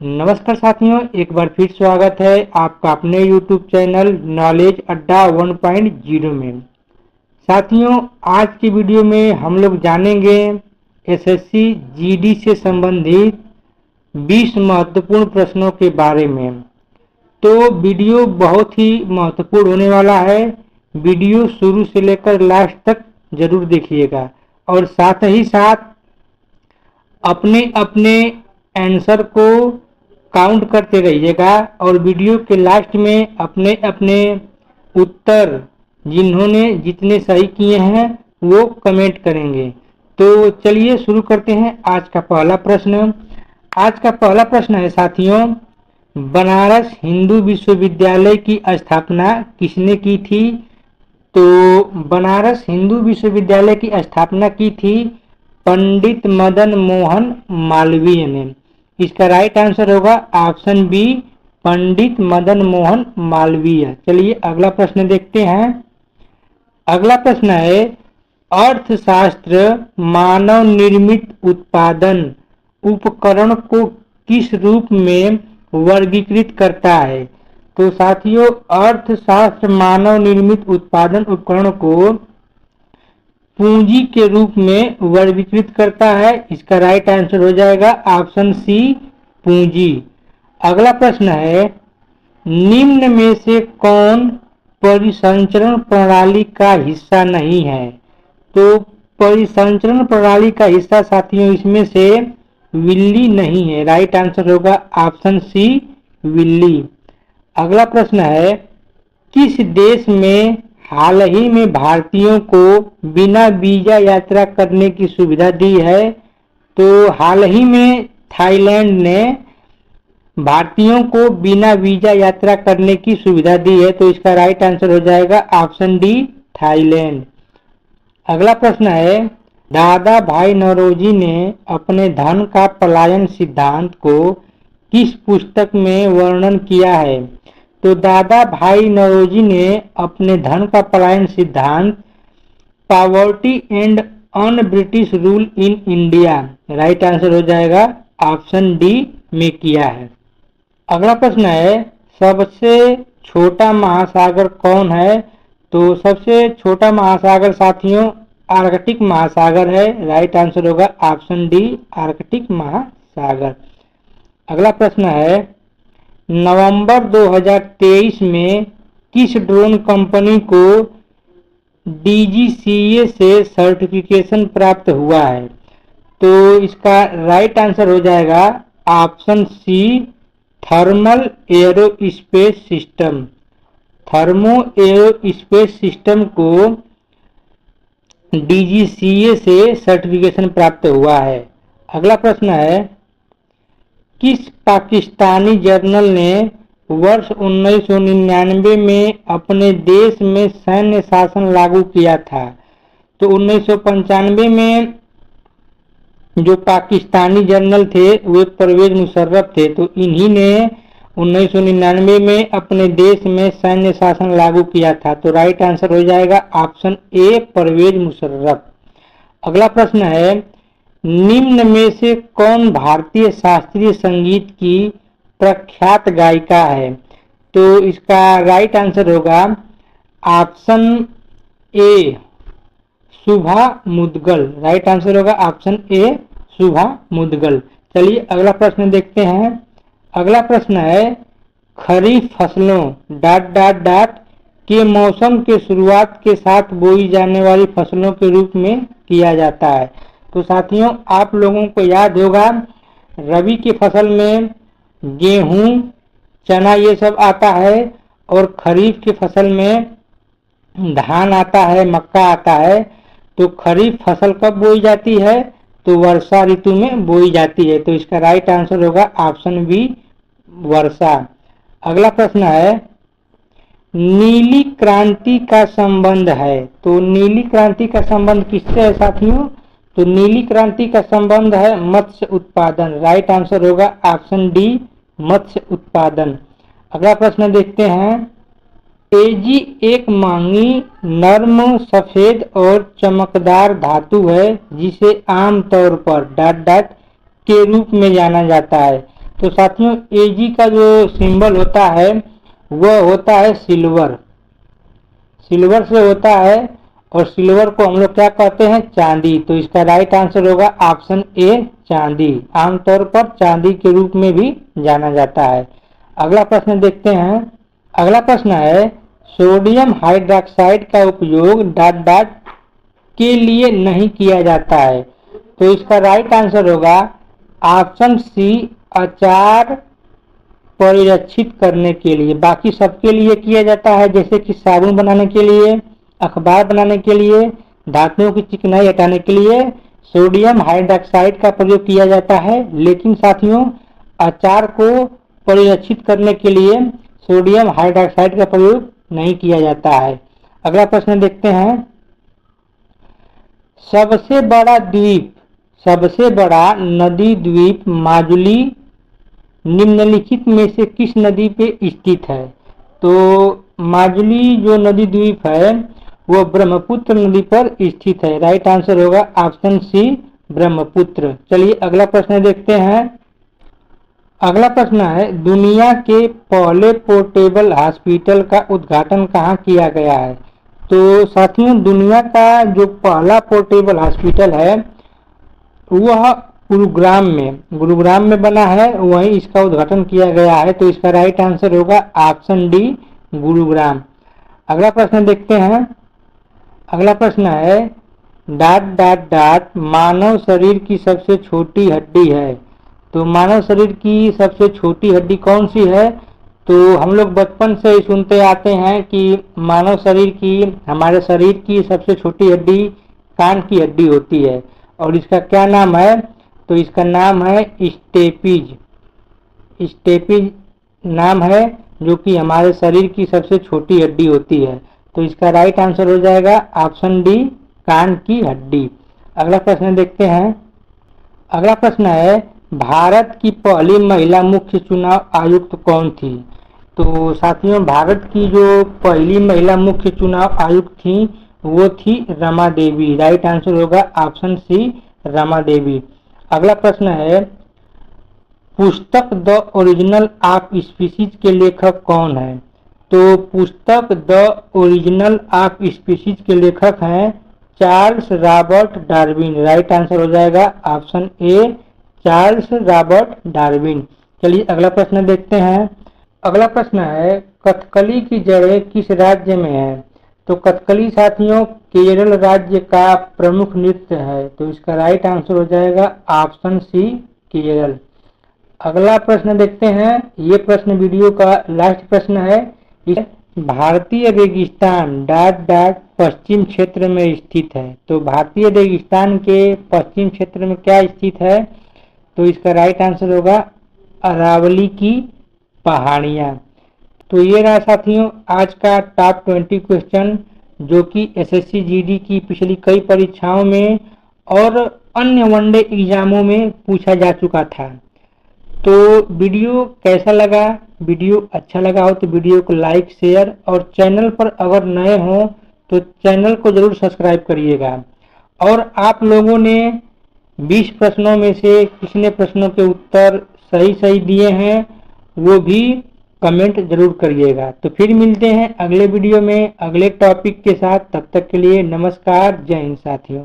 नमस्कार साथियों, एक बार फिर स्वागत है आपका अपने YouTube चैनल नॉलेज अड्डा 1.0 में। साथियों, आज की वीडियो में हम लोग जानेंगे एसएससी जीडी से संबंधित 20 महत्वपूर्ण प्रश्नों के बारे में। तो वीडियो बहुत ही महत्वपूर्ण होने वाला है। वीडियो शुरू से लेकर लास्ट तक जरूर देखिएगा और साथ ही साथ अपने अपने आंसर को काउंट करते रहिएगा और वीडियो के लास्ट में अपने अपने उत्तर जिन्होंने जितने सही किए हैं वो कमेंट करेंगे। तो चलिए शुरू करते हैं आज का पहला प्रश्न। आज का पहला प्रश्न है साथियों, बनारस हिंदू विश्वविद्यालय की स्थापना किसने की थी? तो बनारस हिंदू विश्वविद्यालय की स्थापना की थी पंडित मदन मोहन मालवीय ने। इसका राइट आंसर होगा ऑप्शन बी, पंडित मदन मोहन मालवीय। चलिए अगला प्रश्न देखते हैं। अगला प्रश्न है, अर्थशास्त्र मानव निर्मित उत्पादन उपकरण को किस रूप में वर्गीकृत करता है? तो साथियों, अर्थशास्त्र मानव निर्मित उत्पादन उपकरण को पूंजी के रूप में वर्गीकृत करता है। इसका राइट आंसर हो जाएगा ऑप्शन सी, पूंजी। अगला प्रश्न है, निम्न में से कौन परिसंचरण प्रणाली का हिस्सा नहीं है? तो परिसंचरण प्रणाली का हिस्सा साथियों इसमें से विल्ली नहीं है। राइट आंसर होगा ऑप्शन सी, विल्ली। अगला प्रश्न है, किस देश में हाल ही में भारतीयों को बिना वीजा यात्रा करने की सुविधा दी है? तो हाल ही में थाईलैंड ने भारतीयों को बिना वीजा यात्रा करने की सुविधा दी है। तो इसका राइट आंसर हो जाएगा ऑप्शन डी, थाईलैंड। अगला प्रश्न है, दादा भाई नौरोजी ने अपने धन का पलायन सिद्धांत को किस पुस्तक में वर्णन किया है? तो दादा भाई नौरोजी ने अपने धन का पलायन सिद्धांत poverty and un British rule in India, right answer हो जाएगा ऑप्शन डी में किया है। अगला प्रश्न है, सबसे छोटा महासागर कौन है? तो सबसे छोटा महासागर साथियों आर्कटिक महासागर है। राइट आंसर होगा ऑप्शन डी, आर्कटिक महासागर। अगला प्रश्न है, नवंबर 2023 में किस ड्रोन कंपनी को डीजीसीए से सर्टिफिकेशन प्राप्त हुआ है? तो इसका राइट आंसर हो जाएगा option C, thermal aerospace system. Thermo aerospace system को डीजीसीए से सर्टिफिकेशन प्राप्त हुआ है। अगला प्रश्न है, किस पाकिस्तानी जर्नल ने वर्ष 1999 में अपने देश में सैन्य शासन लागू किया था? तो 1995 में जो पाकिस्तानी जर्नल थे वे परवेज मुशर्रफ थे। तो इन्हीं ने 1999 में अपने देश में सैन्य शासन लागू किया था। तो राइट आंसर हो जाएगा ऑप्शन ए, परवेज मुशर्रफ। अगला प्रश्न है, निम्न में से कौन भारतीय शास्त्रीय संगीत की प्रख्यात गायिका है? तो इसका राइट आंसर होगा option A, Shubha Mudgal. Right answer होगा ऑप्शन ए, शुभा मुद्गल। चलिए अगला प्रश्न देखते हैं। अगला प्रश्न है, खरीफ फसलों डॉट डॉट डॉट के मौसम के शुरुआत के साथ बोई जाने वाली फसलों के रूप में किया जाता है। तो साथियों आप लोगों को याद होगा रबी की फसल में गेहूं, चना ये सब आता है और खरीफ की फसल में धान आता है, मक्का आता है। तो खरीफ फसल कब बोई जाती है? तो वर्षा ऋतु में बोई जाती है। तो इसका राइट आंसर होगा ऑप्शन बी, वर्षा। अगला प्रश्न है, नीली क्रांति का संबंध है। तो नीली क्रांति का संबंध किससे है साथियों? तो नीली क्रांति का संबंध है मत्स्य उत्पादन। राइट आंसर होगा ऑप्शन डी, मत्स्य उत्पादन। अगला प्रश्न देखते हैं, तेजी एक महंगी, नर्म, सफेद और चमकदार धातु है जिसे आमतौर पर डॉट डॉट के रूप में जाना जाता है। तो साथियों Ag का जो सिंबल होता है वह होता है सिल्वर, सिल्वर से होता है, और सिल्वर को हम लोग क्या कहते हैं, चांदी। तो इसका राइट आंसर होगा ऑप्शन ए चांदी। आमतौर पर चांदी के रूप में भी जाना जाता है। अगला प्रश्न देखते हैं। अगला प्रश्न है सोडियम हाइड्रोक्साइड का उपयोग डॉट डॉट के लिए नहीं किया जाता है। तो इसका राइट आंसर होगा ऑप्शन सी अचार परिरक्षित करने के लिए। बाकी सबके लिए किया जाता है, जैसे कि साबुन बनाने के लिए, अखबार बनाने के लिए, धातुओं की चिकनाई हटाने के लिए सोडियम हाइड्रोक्साइड का प्रयोग किया जाता है। लेकिन साथियों अचार को परिरक्षित करने के लिए सोडियम हाइड्रोक्साइड का प्रयोग नहीं किया जाता है। अगला प्रश्न देखते हैं। सबसे बड़ा द्वीप, सबसे बड़ा नदी द्वीप माजुली निम्नलिखित में से किस नदी पे स्थित है। तो माजुली जो नदी द्वीप है वो ब्रह्मपुत्र नदी पर स्थित है। राइट आंसर होगा ऑप्शन सी ब्रह्मपुत्र। चलिए अगला प्रश्न देखते हैं। अगला प्रश्न है दुनिया के पहले पोर्टेबल हॉस्पिटल का उद्घाटन कहाँ किया गया है। तो साथियों दुनिया का जो पहला पोर्टेबल हॉस्पिटल है वह गुरुग्राम में बना है, वहीं इसका उद्घाटन किया गया है। तो इसका राइट आंसर होगा ऑप्शन डी गुरुग्राम। अगला प्रश्न देखते हैं। अगला प्रश्न है डॉट डॉट डॉट मानव शरीर की सबसे छोटी हड्डी है। तो मानव शरीर की सबसे छोटी हड्डी कौन सी है। तो हम लोग बचपन से ही सुनते आते हैं कि मानव शरीर की, हमारे शरीर की सबसे छोटी हड्डी कान की हड्डी होती है, और इसका क्या नाम है। तो इसका नाम है स्टेपीज। स्टेपीज नाम है जो कि हमारे शरीर की सबसे छोटी हड्डी होती है। तो इसका राइट आंसर हो जाएगा ऑप्शन डी कान की हड्डी। अगला प्रश्न देखते हैं। अगला प्रश्न है भारत की पहली महिला मुख्य चुनाव आयुक्त कौन थी। तो साथियों भारत की जो पहली महिला मुख्य चुनाव आयुक्त थी वो थी रमा देवी। राइट आंसर होगा ऑप्शन सी रमा देवी। अगला प्रश्न है पुस्तक द ओरिजिनल ऑफ स्पीसीज के लेखक कौन है। तो पुस्तक द ओरिजिनल ऑफ स्पीसीज के लेखक हैं Charles Robert Darwin. Right answer हो जाएगा option A Charles Robert Darwin. चलिए अगला प्रश्न देखते हैं। अगला प्रश्न है कथकली की जड़ें किस राज्य में है। तो कथकली साथियों केरल राज्य का प्रमुख नृत्य है। तो इसका राइट आंसर हो जाएगा ऑप्शन सी केरल। अगला प्रश्न देखते हैं। ये प्रश्न वीडियो का लास्ट प्रश्न है। भारतीय रेगिस्तान डॉट डॉट पश्चिम क्षेत्र में स्थित है। तो भारतीय रेगिस्तान के पश्चिम क्षेत्र में क्या स्थित है। तो इसका राइट आंसर होगा अरावली की पहाड़ियाँ। तो ये रहा साथियों आज का टॉप 20 क्वेश्चन जो कि एसएससी जीडी की पिछली कई परीक्षाओं में और अन्य वनडे एग्जामों में पूछा जा चुका था। तो वीडियो कैसा लगा। वीडियो अच्छा लगा हो तो वीडियो को लाइक शेयर, और चैनल पर अगर नए हो तो चैनल को जरूर सब्सक्राइब करिएगा। और आप लोगों ने 20 प्रश्नों में से कितने प्रश्नों के उत्तर सही दिए हैं वो भी कमेंट जरूर करिएगा। तो फिर मिलते हैं अगले वीडियो में अगले टॉपिक के साथ। तब तक के लिए नमस्कार, जय हिंद साथियों।